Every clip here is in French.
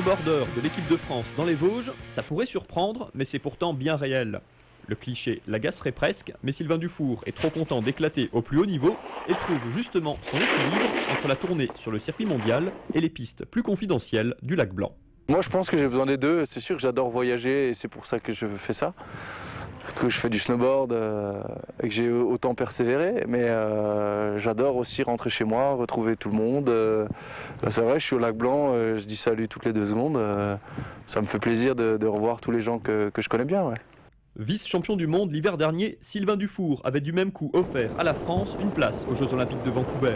snowboarder de l'équipe de France dans les Vosges, ça pourrait surprendre, mais c'est pourtant bien réel. Le cliché l'agacerait presque, mais Sylvain Dufour est trop content d'éclater au plus haut niveau et trouve justement son équilibre entre la tournée sur le circuit mondial et les pistes plus confidentielles du Lac Blanc. Moi je pense que j'ai besoin des deux, c'est sûr que j'adore voyager et c'est pour ça que je fais ça. Que je fais du snowboard et que j'ai autant persévéré, mais j'adore aussi rentrer chez moi, retrouver tout le monde. C'est vrai, je suis au Lac Blanc, je dis salut toutes les 2 secondes, ça me fait plaisir de revoir tous les gens que je connais bien. Ouais. Vice-champion du monde l'hiver dernier, Sylvain Dufour avait du même coup offert à la France une place aux Jeux Olympiques de Vancouver.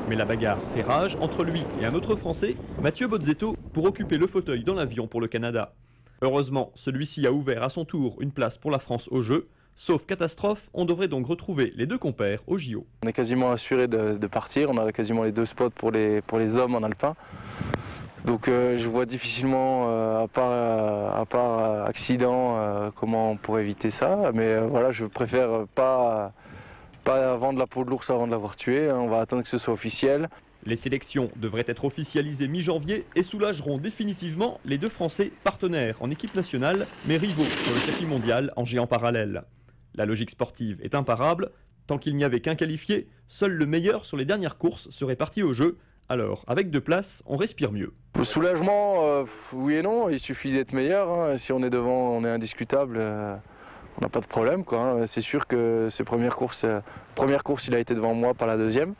Mais la bagarre fait rage entre lui et un autre Français, Mathieu Bozzetto, pour occuper le fauteuil dans l'avion pour le Canada. Heureusement, celui-ci a ouvert à son tour une place pour la France aux Jeux. Sauf catastrophe, on devrait donc retrouver les 2 compères au JO. On est quasiment assuré de partir, on a quasiment les 2 spots pour les hommes en alpin. Donc je vois difficilement, à part accident, comment on pourrait éviter ça. Mais voilà, je préfère pas vendre la peau de l'ours avant de l'avoir tué. On va attendre que ce soit officiel. Les sélections devraient être officialisées mi-janvier et soulageront définitivement les 2 Français partenaires en équipe nationale, mais rivaux sur le circuit mondial en géant parallèle. La logique sportive est imparable. Tant qu'il n'y avait qu'un qualifié, seul le meilleur sur les dernières courses serait parti au jeu. Alors, avec 2 places, on respire mieux. Le soulagement, oui et non, il suffit d'être meilleur. Hein. Si on est devant, on est indiscutable. On n'a pas de problème, quoi. Hein. C'est sûr que ces première course, il a été devant moi, pas la deuxième.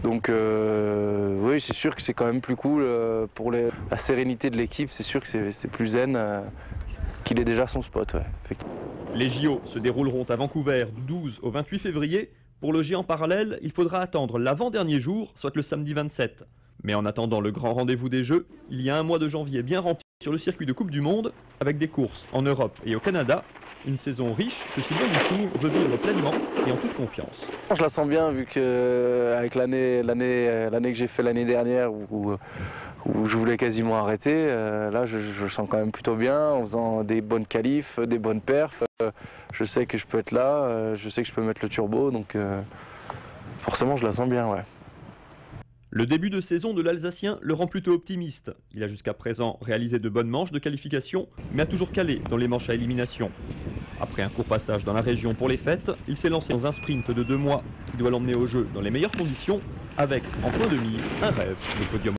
Donc oui, c'est sûr que c'est quand même plus cool pour la sérénité de l'équipe. C'est sûr que c'est plus zen qu'il ait déjà son spot. Ouais, les JO se dérouleront à Vancouver du 12 au 28 février. Pour le géant parallèle, il faudra attendre l'avant-dernier jour, soit le samedi 27. Mais en attendant le grand rendez-vous des Jeux, il y a un mois de janvier bien rempli sur le circuit de Coupe du Monde, avec des courses en Europe et au Canada. Une saison riche que Sylvain Dufour veut vivre pleinement et en toute confiance. Je la sens bien vu que avec l'année que j'ai fait l'année dernière où je voulais quasiment arrêter, là je sens quand même plutôt bien en faisant des bonnes qualifs, des bonnes perfs. Je sais que je peux être là, je sais que je peux mettre le turbo, donc forcément je la sens bien. Ouais. Le début de saison de l'Alsacien le rend plutôt optimiste. Il a jusqu'à présent réalisé de bonnes manches de qualification, mais a toujours calé dans les manches à élimination. Après un court passage dans la région pour les fêtes, il s'est lancé dans un sprint de 2 mois qui doit l'emmener au jeu dans les meilleures conditions, avec en point de mire un rêve de podium.